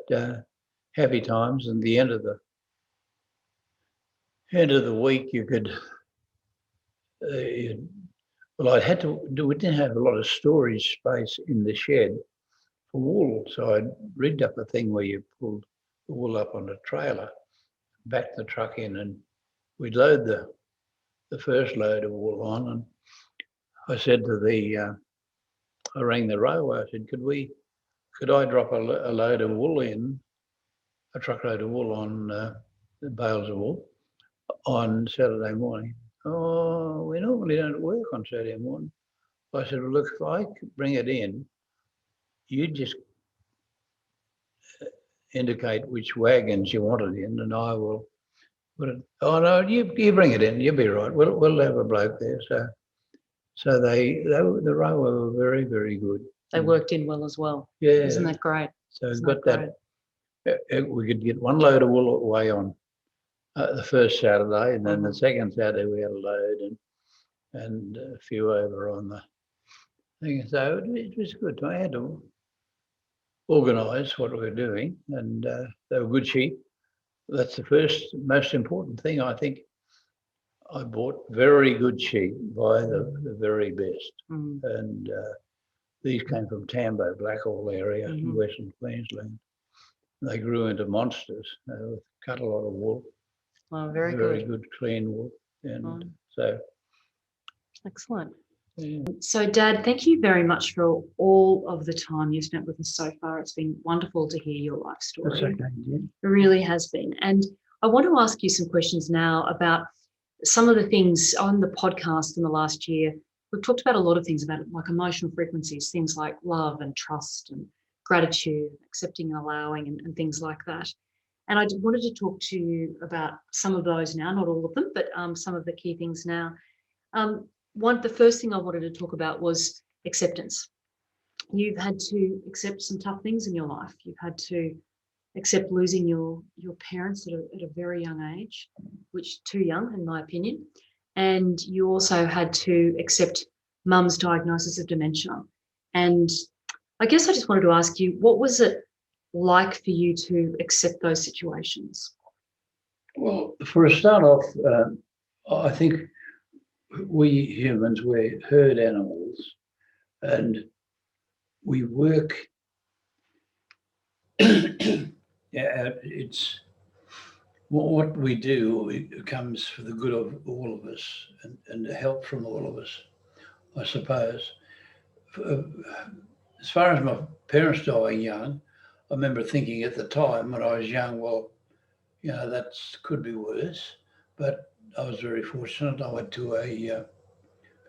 Speaker 2: happy times. And the end of the week, you could. Well, I had to do. We didn't have a lot of storage space in the shed for wool, so I rigged up a thing where you pulled the wool up on a trailer, back the truck in, and we'd load the first load of wool on, and I said to I rang the railway. I said, could I drop a load of wool in, a truckload of wool on bales of wool on Saturday morning? Oh, we normally don't work on Saturday morning. I said, well, look, if I bring it in, you just indicate which wagons you want it in, and I will put it. Oh no, you bring it in. You'll be right. We'll have a bloke there. So the railway were very, very good.
Speaker 1: They worked in well as well.
Speaker 2: Yeah,
Speaker 1: isn't that great?
Speaker 2: So we've got that. We could get one load of wool away on the first Saturday, and then the second Saturday we had a load and a few over on the thing. So it was good. I had to organise what we were doing, and they were good sheep. That's the first most important thing, I think. I bought very good sheep by the very best, and these came from Tambo, Blackall area in Western Queensland. They grew into monsters. Cut a lot of wool.
Speaker 1: Oh, very
Speaker 2: good, clean wool, and so
Speaker 1: excellent. Yeah. So, Dad, thank you very much for all of the time you've spent with us so far. It's been wonderful to hear your life story.
Speaker 2: That's okay, yeah.
Speaker 1: It really has been. And I want to ask you some questions now about some of the things on the podcast in the last year. We've talked about a lot of things about like emotional frequencies, things like love and trust and gratitude, accepting and allowing and things like that. And I wanted to talk to you about some of those now, not all of them, but some of the key things now. The first thing I wanted to talk about was acceptance. You've had to accept some tough things in your life. You've had to accept losing your parents at a very young age, which too young in my opinion. And you also had to accept Mum's diagnosis of dementia. And I guess I just wanted to ask you, what was it like for you to accept those situations?
Speaker 2: Well, for a start off, I think we humans, we're herd animals, and we work. It's what we do. It comes for the good of all of us and the help from all of us, I suppose. As far as my parents dying young, I remember thinking at the time when I was young, well, that could be worse. But I was very fortunate. I went to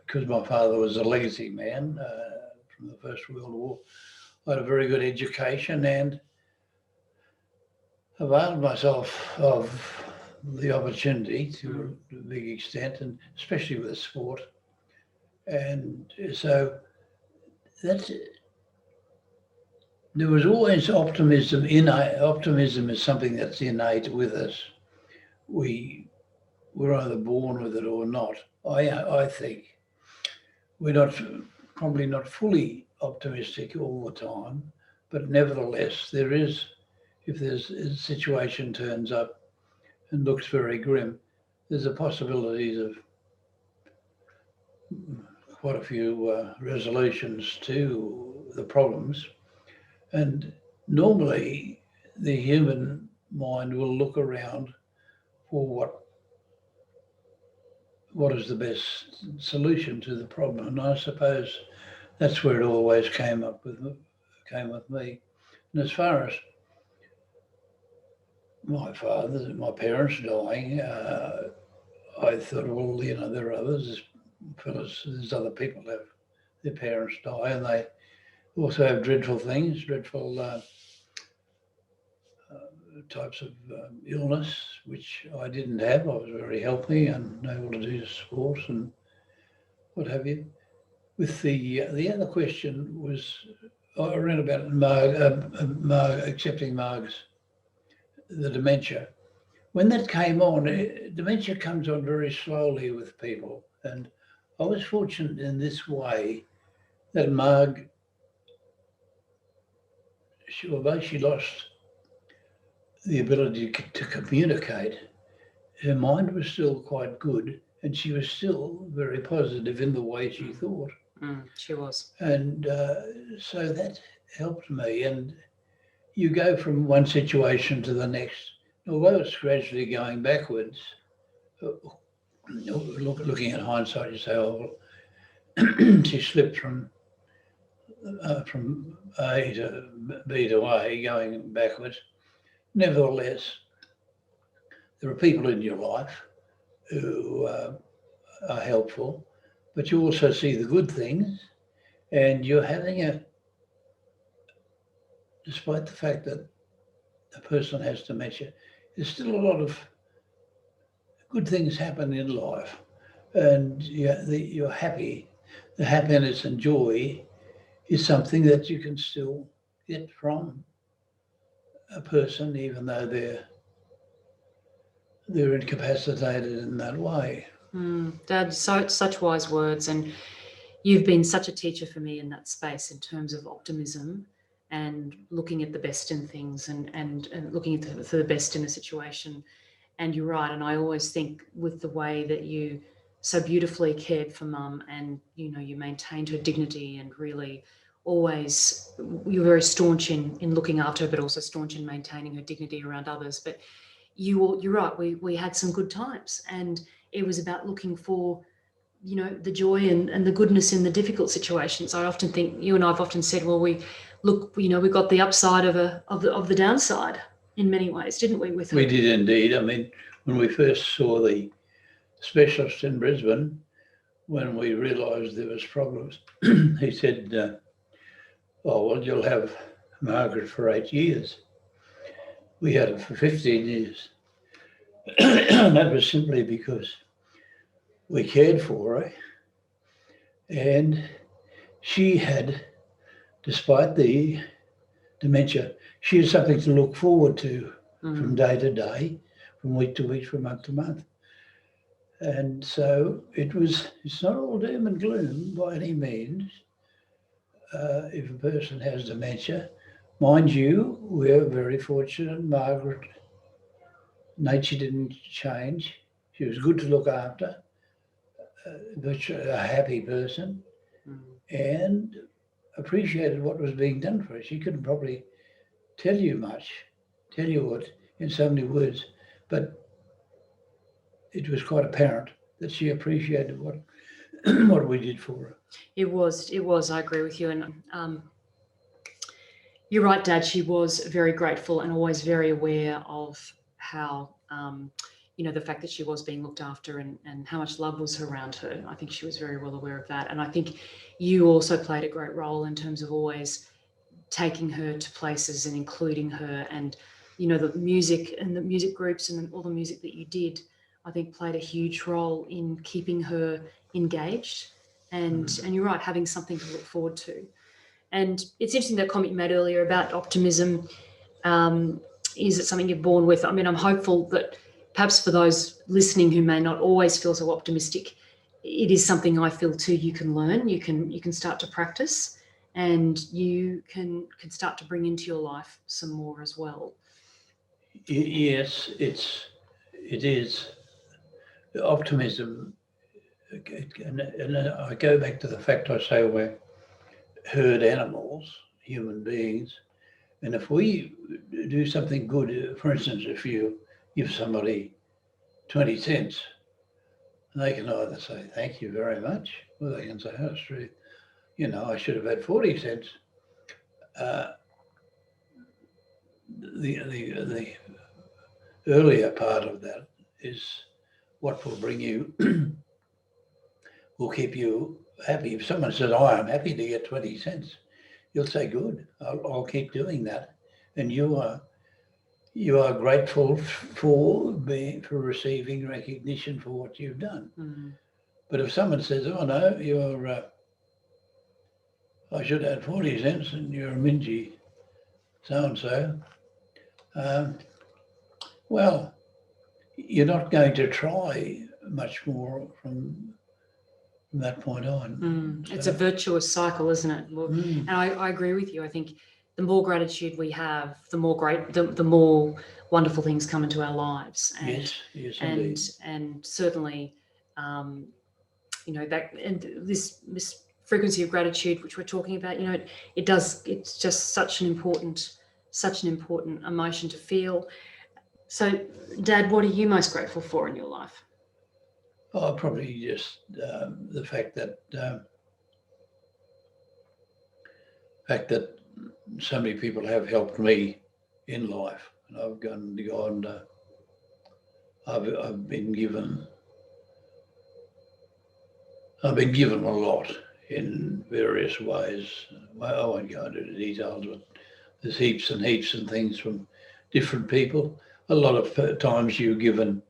Speaker 2: because my father was a legacy man from the First World War, I had a very good education and availed myself of the opportunity to a big extent, and especially with sport. And so there was always optimism. Optimism is something that's innate with us. We're either born with it or not. I think we're probably not fully optimistic all the time, but nevertheless, if a situation turns up and looks very grim, there's a possibility of quite a few resolutions to the problems. And normally the human mind will look around for what is the best solution to the problem. And I suppose that's where it always came with me. And as far as my parents dying, I thought, well, there are others, there's other people who have their parents die, and they also have dreadful types of illness, which I didn't have. I was very healthy and able to do sport and what have you. With the other question was, I read about accepting Marg's, the dementia. When that came on, dementia comes on very slowly with people. And I was fortunate in this way that Marg, although she lost the ability to communicate, her mind was still quite good and she was still very positive in the way she thought.
Speaker 1: She was.
Speaker 2: And so that helped me. And you go from one situation to the next. Although it's gradually going backwards, looking at hindsight, you say, oh, she slipped from A to B to A, going backwards. Nevertheless, there are people in your life who are helpful, but you also see the good things, and you're having despite the fact that a person has dementia, there's still a lot of good things happen in life, and you're happy. The happiness and joy is something that you can still get from a person, even though they're incapacitated in that way.
Speaker 1: Dad, such wise words, and you've been such a teacher for me in that space in terms of optimism and looking at the best in things and looking for the best in a situation. And you're right, and I always think with the way that you so beautifully cared for Mum, and you maintained her dignity, and really always you're very staunch in looking after her, but also staunch in maintaining her dignity around others. But you're right, we had some good times, and it was about looking for the joy and the goodness in the difficult situations. I often think, you and I've often said, well, we got the upside of the downside in many ways, didn't we?
Speaker 2: We did indeed. I mean, when we first saw the specialist in Brisbane, when we realised there was problems, he said, "Oh well, you'll have Margaret for 8 years." We had her for 15 years, and that was simply because we cared for her, and she had, despite the dementia, she had something to look forward to from day to day, from week to week, from month to month. And so it's not all doom and gloom by any means. If a person has dementia, mind you, we're very fortunate. Margaret, nature didn't change. She was good to look after, a happy person, and appreciated what was being done for her. She couldn't probably tell you what in so many words, but it was quite apparent that she appreciated what what we did for her.
Speaker 1: It was. I agree with you, and you're right, Dad. She was very grateful and always very aware of how the fact that she was being looked after and how much love was around her. I think she was very well aware of that, and I think you also played a great role in terms of always taking her to places and including her, and the music and the music groups and all the music that you did, I think played a huge role in keeping her engaged, and you're right, having something to look forward to. And it's interesting, that comment you made earlier about optimism. Is it something you're born with? I mean, I'm hopeful that perhaps for those listening who may not always feel so optimistic, it is something I feel too you can learn, you can start to practice, and you can start to bring into your life some more as well.
Speaker 2: Yes, it is. Optimism, and I go back to the fact I say we're herd animals, human beings, and if we do something good, for instance, if you give somebody 20 cents, they can either say, "Thank you very much," or they can say, "Oh, it's true, I should have had 40 cents. The earlier part of that is what will bring you, will keep you happy. If someone says, "Oh, I'm happy to get 20 cents," you'll say, "Good, I'll keep doing that." And you are grateful for receiving recognition for what you've done. But if someone says, "Oh no, I should have 40 cents and you're a mingy so-and-so," well, you're not going to try much more from that point on.
Speaker 1: It's a virtuous cycle, isn't it? And I agree with you. I think the more gratitude we have, the more wonderful things come into our lives. And,
Speaker 2: yes,
Speaker 1: and certainly, that, and this frequency of gratitude, which we're talking about, it's just such an important emotion to feel. So, Dad, what are you most grateful for in your life?
Speaker 2: Oh, probably just the fact that fact that so many people have helped me in life, and I've been given a lot in various ways. Well, I won't go into the details, but there's heaps and heaps and things from different people. A lot of times you're given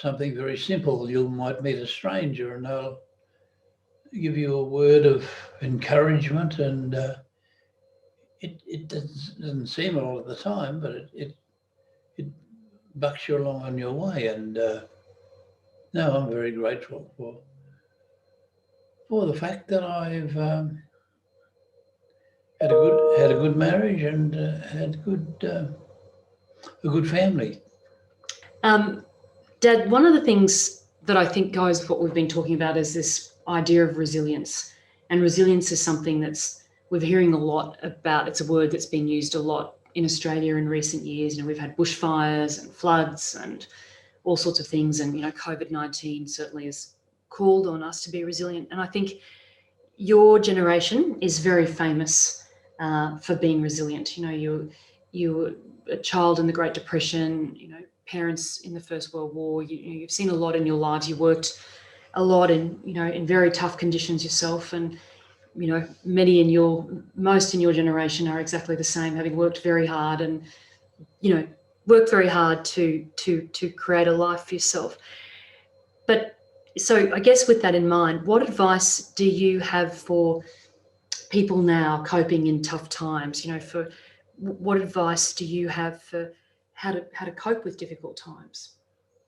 Speaker 2: something very simple. You might meet a stranger and they'll give you a word of encouragement, and it doesn't seem a lot of the time, but it bucks you along on your way. And no, I'm very grateful for the fact that I've had a good marriage and had a good family.
Speaker 1: Dad, one of the things that I think goes with what we've been talking about is this idea of resilience. And resilience is something we're hearing a lot about. It's a word that's been used a lot in Australia in recent years. You know, we've had bushfires and floods and all sorts of things. And, you know, COVID-19 certainly has called on us to be resilient. And I think your generation is very famous for being resilient. You know, you were a child in the Great Depression, you know, parents in the First World War. You've seen a lot in your lives. You worked a lot in very tough conditions yourself, and you know, most in your generation are exactly the same, having worked very hard and worked very hard to create a life for yourself. But so I guess with that in mind, what advice do you have for people now coping in tough times? You know, for what advice do you have for how to cope with difficult times?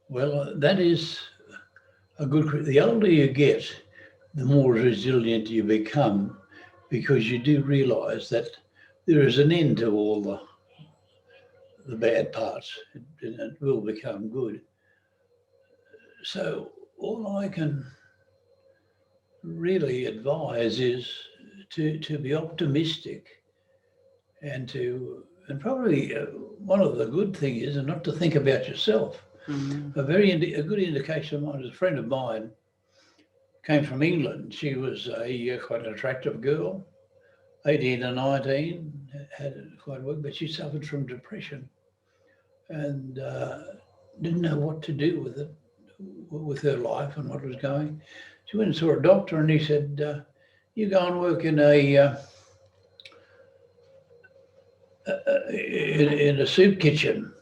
Speaker 2: Well, that is the older you get, the more resilient you become, because you do realise that there is an end to all the bad parts, and it will become good. So all I can really advise is to be optimistic, and probably one of the good things is not to think about yourself. Mm-hmm. A good indication of mine is a friend of mine came from England. She was quite an attractive girl, 18 or 19, had quite work, but she suffered from depression and didn't know what to do with it, with her life and what was going. She went and saw a doctor, and he said, "You go and work in a soup kitchen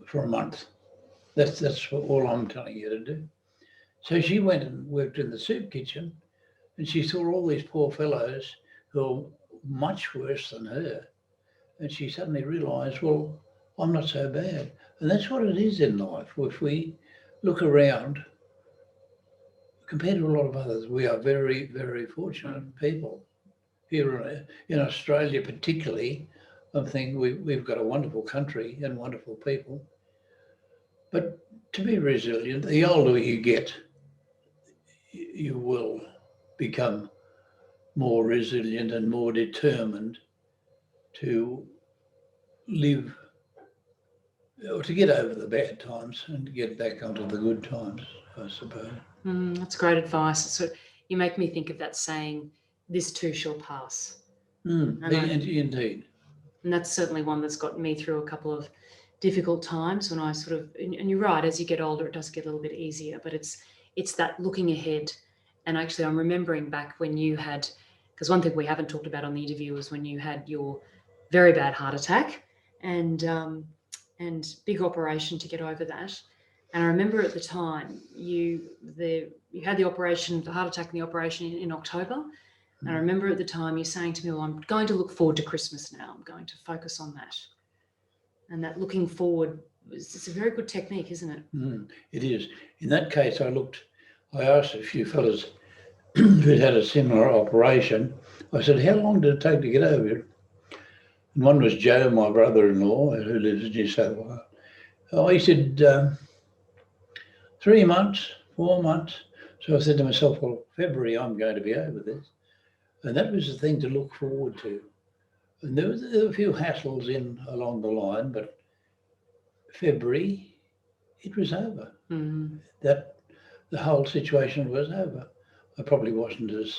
Speaker 2: for a month. That's all I'm telling you to do." So she went and worked in the soup kitchen, and she saw all these poor fellows who were much worse than her. And she suddenly realised, well, I'm not so bad. And that's what it is in life. If we look around, compared to a lot of others, we are very, very fortunate people. Here in Australia particularly, I think we've got a wonderful country and wonderful people. But to be resilient, the older you get, you will become more resilient and more determined to live, or to get over the bad times and to get back onto the good times, I suppose.
Speaker 1: That's great advice. So you make me think of that saying, "This too shall pass."
Speaker 2: Indeed.
Speaker 1: And that's certainly one that's got me through a couple of difficult times when I and you're right, as you get older, it does get a little bit easier, but it's that looking ahead. And actually, I'm remembering back when you had, because one thing we haven't talked about on the interview was when you had your very bad heart attack and big operation to get over that. And I remember at the time you had the operation, the heart attack and the operation in October. And I remember at the time you saying to me, well, I'm going to look forward to Christmas now. I'm going to focus on that. And that looking forward, it's a very good technique, isn't it?
Speaker 2: It is. In that case, I asked a few fellas who'd had a similar operation. I said, how long did it take to get over it? And one was Joe, my brother-in-law, who lives in New South Wales. He said, 3 months, 4 months. So I said to myself, well, February, I'm going to be over this. And that was the thing to look forward to. And there were a few hassles along the line, but February, it was over. That the whole situation was over. I probably wasn't as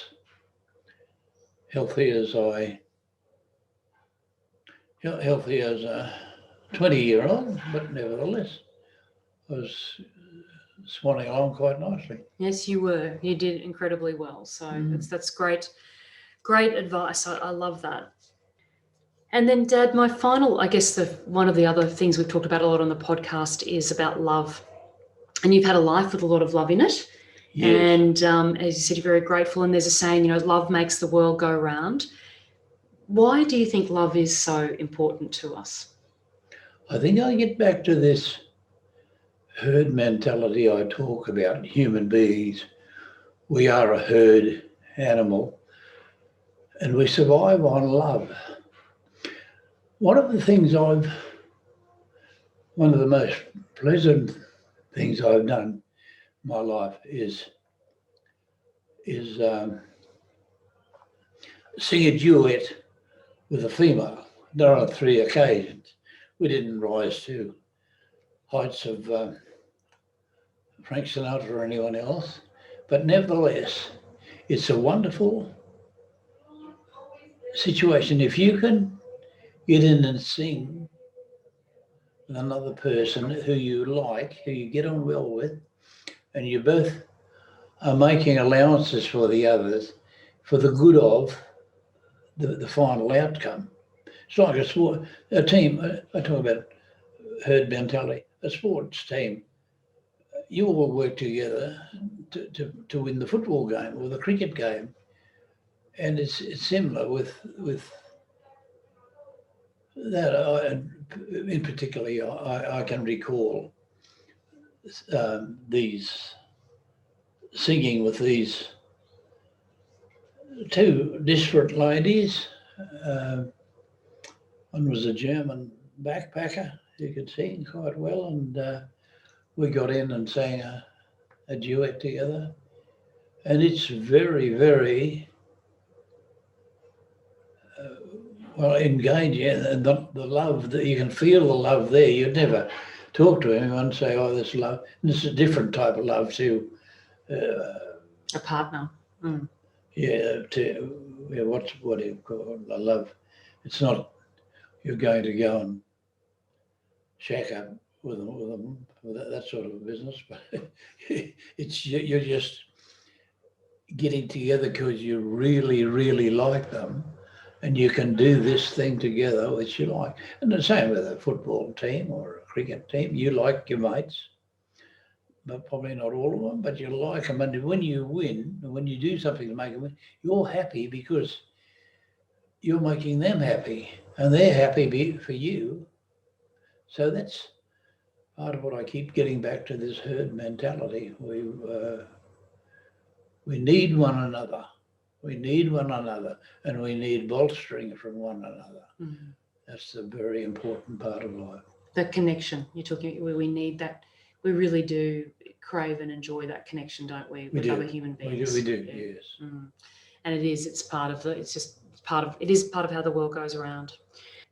Speaker 2: healthy as I healthy as a 20-year-old, but nevertheless, I was swanning along quite nicely.
Speaker 1: Yes, you were. You did incredibly well. So that's great advice. I love that. And then, Dad, my final, I guess one of the other things we've talked about a lot on the podcast is about love. And you've had a life with a lot of love in it.
Speaker 2: Yes.
Speaker 1: And as you said, you're very grateful. And there's a saying, love makes the world go round. Why do you think love is so important to us?
Speaker 2: I think I get back to this herd mentality I talk about. Human beings, we are a herd animal, and we survive on love. One of the most pleasant things I've done in my life is sing a duet with a female. There are 3 occasions. We didn't rise to heights of Frank Sinatra or anyone else, but nevertheless, it's a wonderful situation. If you can get in and sing with another person who you like, who you get on well with, and you both are making allowances for the others for the good of the final outcome. It's like a sport, a team. I talk about herd mentality. A sports team, you all work together to win the football game or the cricket game, and it's similar with that. In particular, I can recall these singing with these 2 disparate ladies. One was a German backpacker who could sing quite well, and we got in and sang a duet together. And it's very, very engaging, and the love that you can feel the love there. You'd never talk to anyone and say, "Oh, this love." And it's a different type of love to
Speaker 1: a partner.
Speaker 2: Yeah, what do you call it? Love. It's not you're going to go and shack up with them that sort of business, but it's you're just getting together because you really, really like them, and you can do this thing together which you like. And the same with a football team or a cricket team. You like your mates, but probably not all of them, but you like them. And when you win, when you do something to make them win, you're happy because you're making them happy, and they're happy for you. So that's part of what I keep getting back to, this herd mentality. We need one another. We need one another, and we need bolstering from one another. Mm-hmm. That's a very important part of life.
Speaker 1: The connection you're talking about, we need that. We really do crave and enjoy that connection, don't we? With other human beings.
Speaker 2: We do, yeah. Yes.
Speaker 1: Mm. And it is part of how the world goes around.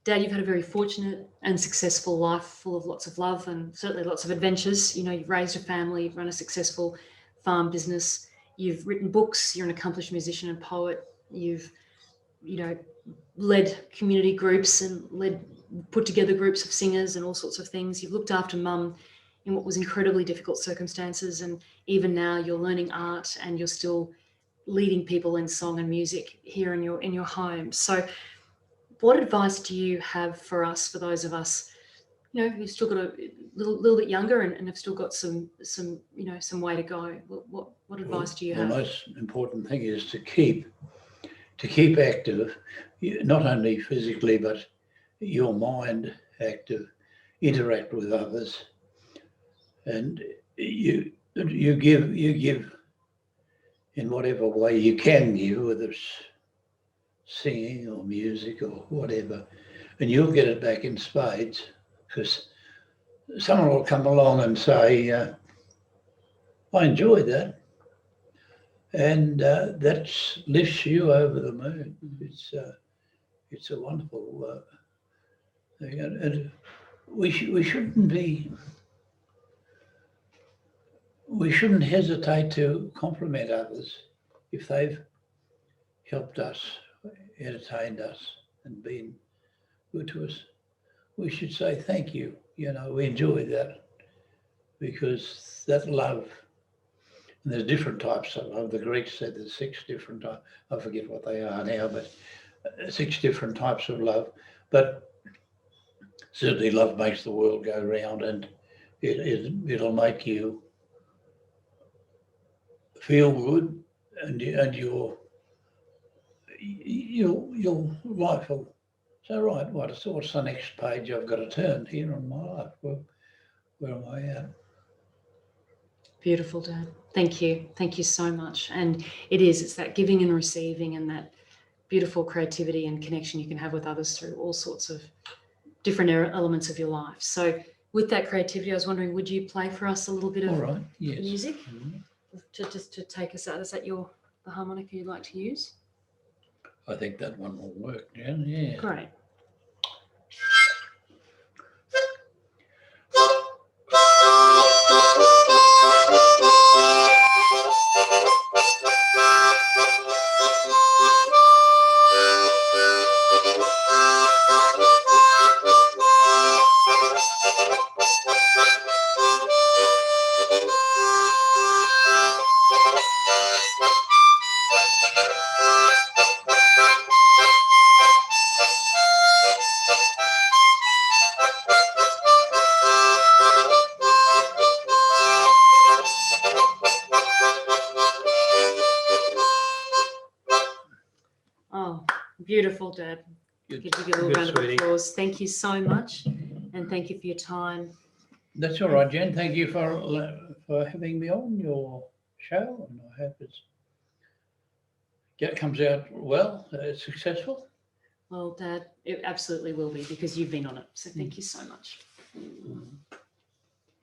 Speaker 1: Dad, you've had a very fortunate and successful life full of lots of love and certainly lots of adventures. You've raised a family, you've run a successful farm business, you've written books, you're an accomplished musician and poet, you've, led community groups and put together groups of singers and all sorts of things. You've looked after Mum in what was incredibly difficult circumstances, and even now you're learning art and you're still leading people in song and music here in your home. So what advice do you have for us, for those of us, who've still got a little bit younger and have still got some way to go? What advice do you have?
Speaker 2: The most important thing is to keep active, not only physically, but your mind active, interact with others, and you give in whatever way you can give, whether it's singing or music or whatever, and you'll get it back in spades, because someone will come along and say, I enjoyed that, and that lifts you over the moon. It's a wonderful thing, and we shouldn't hesitate to compliment others if they've helped us, entertained us, and been good to us, we should say thank you. You know, we enjoyed that, because that love, and there's different types of love. The Greeks said there's 6 different types. I forget what they are now, but 6 different types of love. But certainly love makes the world go round, and it'll make you feel good, and your life will say, right, what's the next page I've got to turn here in my life? Well, where am I at?
Speaker 1: Beautiful, Dad. Thank you. Thank you so much. And it's that giving and receiving, and that beautiful creativity and connection you can have with others through all sorts of different elements of your life. So with that creativity, I was wondering, would you play for us a little bit of music to take us out? Is that the harmonica you'd like to use?
Speaker 2: I think that one will work, Jen. Yeah.
Speaker 1: Great. Oh, beautiful, Dad. Give you a little round of applause. Thank you so much, and thank you for your time.
Speaker 2: That's all right, Jen. Thank you for having me on your show, and I hope it comes out well, successful.
Speaker 1: Well, Dad, it absolutely will be, because you've been on it. So thank you so much.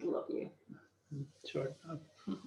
Speaker 1: Love you.
Speaker 2: That's all right.